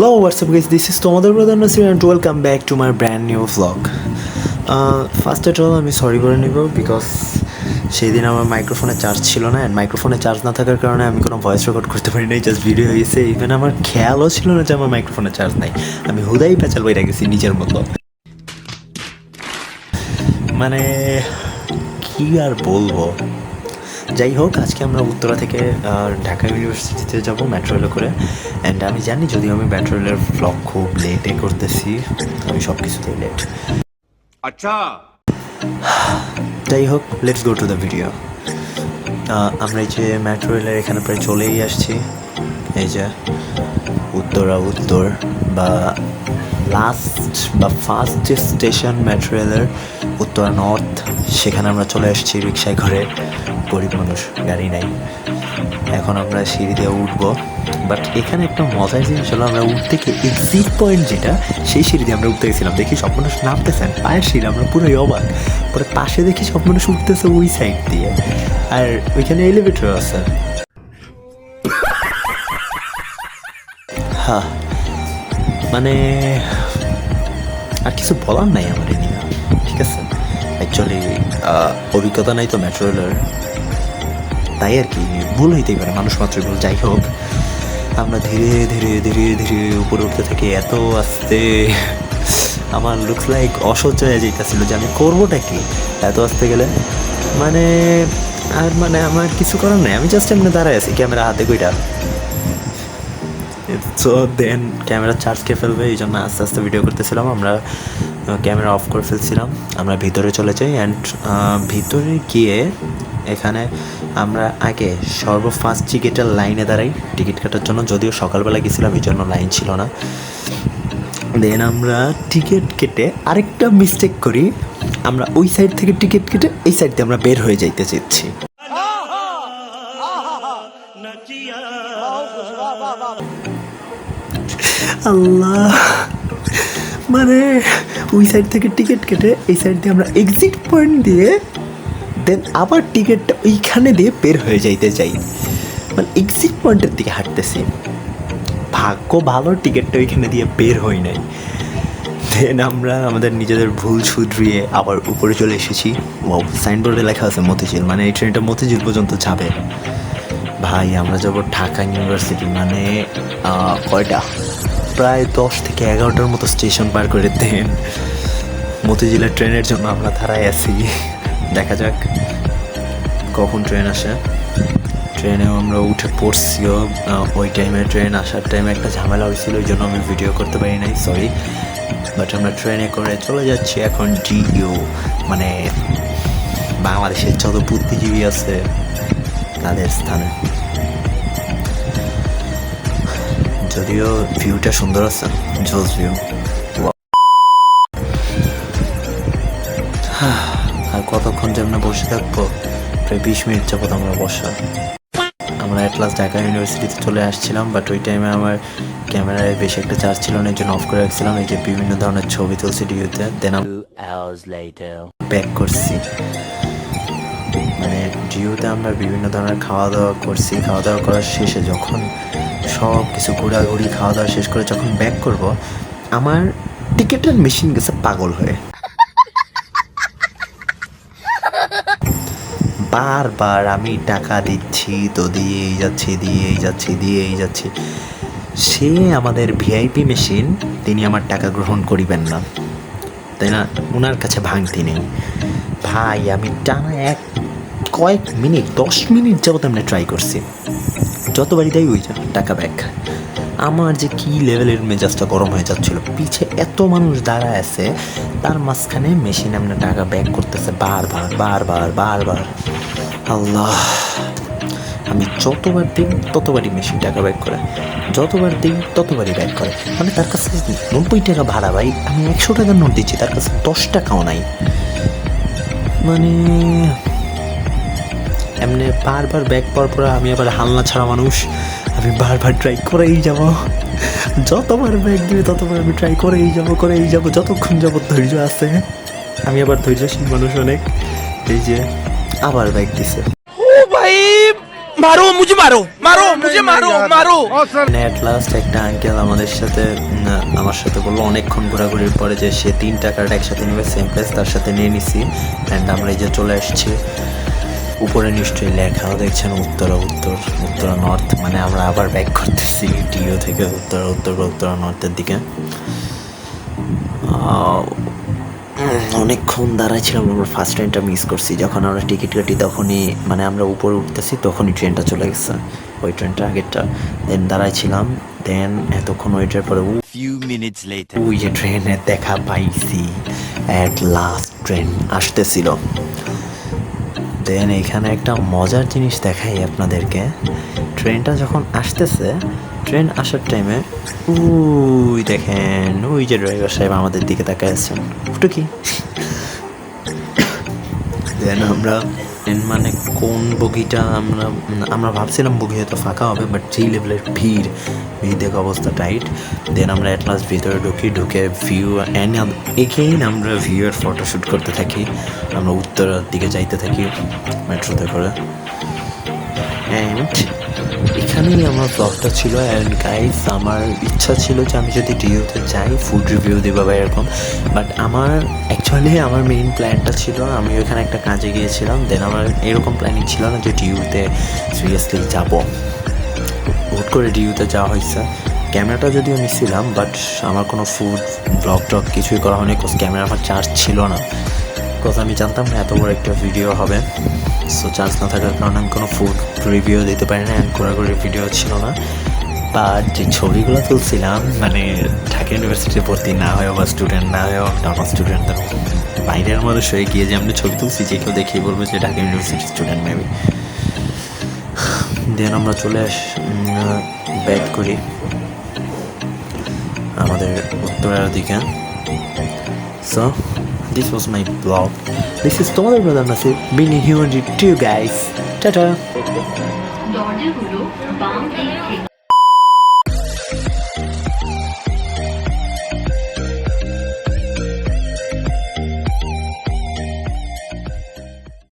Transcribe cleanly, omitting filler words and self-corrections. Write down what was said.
Hello, what's up guys, this is তোমাদের brother Nasir and welcome back to my brand new vlog. First of all আমি sorry করে নিব because সেই দিন আমার মাইক্রোফোনে চার্জ ছিল না অ্যান্ড মাইক্রোফোনে চার্জ না থাকার কারণে আমি কোনো ভয়েস রেকর্ড করতে পারি নাই, জাস্ট ভিডিও হয়েছে। ইভেন আমার খেয়ালও ছিল না যে আমার মাইক্রোফোনে চার্জ নাই, আমি হুদাই পেঁচাল বইরা গেছি নিজের মতো। মানে কি আর বলবো, যাই হোক আজকে আমরা উত্তরা থেকে ঢাকা ইউনিভার্সিটিতে যাব মেট্রো রেলে করে। অ্যান্ড আমি জানি যদিও আমি মেট্রো রেলের ভ্লগ খুব লেটে করতেছি, আমি সব কিছুতেই লেট। আচ্ছা যাই হোক, let's go to the video. আমরা এই যে মেট্রো রেলের এখানে প্রায় চলেই আসছি। এই যে উত্তরা উত্তর বা লাস্ট বা ফার্স্ট যে স্টেশন মেট্রো রেলের উত্তরা নর্থ, সেখানে আমরা চলে আসছি রিক্সায় করে। গরিব মানুষ, গাড়ি নাই। এখন আমরা সিঁড়ি দিয়ে উঠবো, বাট এখানে একটা মজার জিনিস হলো আমরা উঠতে গিয়ে এক্সিট পয়েন্ট যেটা, সেই সিঁড়ি দিয়ে আমরা উঠতে গেছিলাম। দেখি সব মানুষ নামতেছেন পায়ের সিঁড়ি, আমরা পুরোই অবাক। পরে পাশে দেখি সব মানুষ উঠতেছে ওই সাইড দিয়ে, আর ওইখানে এলিভেটর আছে। হ্যাঁ মানে আর কিছু বলার নাই আমার এই নিয়ে, ঠিক আছে। অ্যাকচুয়ালি অভিজ্ঞতা নাই তো মেট্রো রেলের, তাই আর কি ভুল হইতেই পারে, মানুষ মাত্রই ভুল। যাই হোক আমরা ধীরে ধীরে ধীরে ধীরে উপরে উঠতে থাকি। এত আস্তে আমার লুকস লাইক অসহ্য হয়ে যাইতেছিল যে আমি করবোটা কি এত আসতে গেলে। মানে আমার কিছু করার নেই, আমি জাস্ট এমনি দাঁড়ায় আছি ক্যামেরা হাতে কইটা। সো দেন ক্যামেরা চার্জ খেয়ে ফেলবে, এই জন্য আস্তে আস্তে ভিডিও করতেছিলাম। আমরা ক্যামেরা অফ করে ফেলছিলাম, আমরা ভিতরে চলে যাই। অ্যান্ড ভিতরে গিয়ে এখানে আমরা আগে ফার্স্ট টিকিটের লাইনে দাঁড়াই টিকিট কাটার জন্য, যদিও সকালবেলা গেছিলাম এই জন্য লাইন ছিল না। দেন আমরা টিকিট কেটে আরেকটা মিস্টেক করি, আমরা ওই সাইড থেকে টিকিট কেটে এই সাইড দিয়ে আমরা বের হয়ে যাইতে চাইছি। আল্লাহ, মানে ওই সাইড থেকে টিকিট কেটে এই সাইড দিয়ে আমরা এক্সিট পয়েন্ট দিয়ে দেন আবার টিকিটটা ওইখানে দিয়ে বের হয়ে যাইতে চাই, মানে এক্সিট পয়েন্টের দিকে হাঁটতেছি। ভাগ্য ভালো টিকিটটা ওইখানে দিয়ে বের হই নাই। দেন আমরা আমাদের নিজেদের ভুল শুধরিয়ে আবার উপরে চলে এসেছি। সাইনবোর্ডে লেখা আছে মতিঝিল, মানে এই ট্রেনটা মতিঝিল পর্যন্ত যাবে। ভাই আমরা যাব ঢাকা ইউনিভার্সিটি, মানে কয়টা প্রায় 10 থেকে 11টার মতো স্টেশন পার করে। দেন মতিঝিলের ট্রেনের জন্য আমরা দাঁড়ায় আছি, দেখা যাক কখন ট্রেন আসে। ট্রেনেও আমরা উঠে পড়ছিও, ওই টাইমে ট্রেন আসার টাইমে একটা ঝামেলা হয়েছিল, ওই জন্য আমি ভিডিও করতে পারি নাই, সরি। বাট আমরা ট্রেনে করে চলে যাচ্ছি এখন ডিইউ, মানে বাংলাদেশের যত বুদ্ধিজীবী আছে তাদের স্থানে। যদিও ভিউটা সুন্দর আছে, জোস ভিউ। আর কতক্ষণ যে আমরা বসে থাকবো, প্রায় 20 মিনিট যাবত আমরা বসা। আমরা এট লাস্ট ঢাকা ইউনিভার্সিটিতে চলে আসছিলাম, বাট ওই টাইমে আমার ক্যামেরায় বেশি একটা চার্জ ছিল না, এই জন্য অফ করে রাখছিলাম। এই যে বিভিন্ন ধরনের ছবি তুলছি ডিউতে। দেন ব্যাক করছি, মানে ডিউতে আমরা বিভিন্ন ধরনের খাওয়া দাওয়া করছি। খাওয়া দাওয়া করার শেষে যখন সব কিছু ঘোরাঘুরি খাওয়া দাওয়া শেষ করে যখন ব্যাক করব, আমার টিকিটের মেশিন গেছে পাগল হয়ে। বারবার আমি টাকা দিচ্ছি তো দিয়েই যাচ্ছি। সে আমাদের ভিআইপি মেশিন, তিনি আমার টাকা গ্রহণ করিবেন না, তাই না? ওনার কাছে ভাঙতি নেই। ভাই আমি টানা কয়েক মিনিট 10 মিনিট যাবত আমরা ট্রাই করছি, যতবারই দেয় ওই টাকা ব্যাক। আমার যে কী লেভেলের মেজাজটা গরম হয়ে যাচ্ছিল, পিছে এত মানুষ দাঁড়ায় আছে, তার মাঝখানে মেশিন আমরা টাকা ব্যাক করতেছে বারবার। আল্লাহ, আমি যতবার দিই ততবারই মেশিন টাকা ব্যাক করে, যতবার দিই ততবারই ব্যাক করে। মানে তার কাছে 90 টাকা ভাড়া, ভাই আমি 100 টাকার নোট দিচ্ছি, তার কাছে 10 টাকাও নাই। মানে এমনি বারবার ব্যাক পাওয়ার পরে আমি আবার হালনা ছাড়া মানুষ, আমি বারবার ট্রাই করেই যাব। যতবার ব্যাক দিবে ততবার আমি ট্রাই করেই যাব যতক্ষণ যাব ধৈর্য আছে। আমি আবার ধৈর্যশীল মানুষ অনেক। এই যে আবার ব্যাক দিছে, ও ভাই मारो मुझे मारो मारो मुझे मारो मारो অ্যাট লাস্ট একটা আঙ্কেল আমাদের সাথে আমার সাথে বললো অনেকক্ষণ ঘোরাঘুরির পরে যে সে 3টা কার্ড একসাথে নেবে সেম প্লেস, তার সাথে নিয়ে নিছি। অ্যান্ড আমরা এই যে চলে আসছি উপরে, নিশ্চয়ই লেখাও দেখছেন উত্তরা নর্থ, মানে আমরা আবার ব্যাক করতেছি টিও থেকে উত্তরা নর্থের দিকে। অনেকক্ষণ দাঁড়াইছিলাম, আমরা ফার্স্ট ট্রেনটা মিস করছি। যখন আমরা টিকিট কাটি তখনই মানে আমরা উপরে উঠতেছি তখনই ট্রেনটা চলে গেছে, ওই ট্রেনটা আগেরটা। দেন দাঁড়াইছিলাম, দেন এতক্ষণ ওইটার পরে ওই যে ট্রেনের দেখা পাইছি, অ্যাট লাস্ট ট্রেন আসতেছিল। দেন এখানে একটা মজার জিনিস দেখাই আপনাদেরকে। ট্রেনটা যখন আসতেছে, ট্রেন আসার টাইমে ওই দেখেন ওই যে ড্রাইভার সাহেব আমাদের দিকে তাকায় আছেন, ওটা কি? দেন আমরা মানে কোন বগিটা আমরা ভাবছিলাম বগি হয়তো ফাঁকা হবে, বাট যেই লেভেলের ভিড় দেখে অবস্থা টাইট। দেন আমরা অ্যাট লাস্ট ভিতরে ঢুকে ভিউ অ্যান্ড এগেইন আমরা ভিউয়ের ফটোশ্যুট করতে থাকি। আমরা উত্তরের দিকে যাইতে থাকি মেট্রোতে করে। অ্যান্ড এখানেই আমার ব্লগটা ছিল। অ্যান্ড গাইস, আমার ইচ্ছা ছিল যে আমি যদি ডিউতে যাই ফুড রিভিউ দেবো বা এরকম, বাট আমার অ্যাকচুয়ালি আমার মেইন প্ল্যানটা ছিল, আমি ওইখানে একটা কাজে গিয়েছিলাম। দেন আমার এরকম প্ল্যানিং ছিল না যে ডিউতে সিরিয়াসলি যাবো। হুট করে ডিউতে যাওয়া হয়েছে। ক্যামেরাটা যদিও নিচ্ছিলাম, বাট আমার কোনো ফুড ব্লগ টগ কিছুই করা হয়নি, বিকজ ক্যামেরা আমার চার্জ ছিল না। বিকজ আমি জানতাম না এত বড় একটা ভিডিও হবে, সো চার্জ না থাকার কারণে আমি কোনো ফুড রিভিউ দিতে পারি না। অ্যান্ড ঘোরাঘুরির ভিডিও ছিল না। বাট যে ছবিগুলো তুলছিলাম, মানে ঢাকা ইউনিভার্সিটিতে ভর্তি না হয়েও বা স্টুডেন্ট না হয়েও নর্মাল স্টুডেন্টদের বাইরের মানুষ হয়ে গিয়ে যে আমরা ছবি তুলছি, যে কেউ দেখেই বলবো যে ঢাকা ইউনিভার্সিটির স্টুডেন্ট মেবি। দেন আমরা চলে ব্যাক করি আমাদের উত্তরার দিকে। So this was my vlog. This is তোমাদের brother Nasir being a human to you guys. Tata. দরজাগুলো বাম দিক থেকে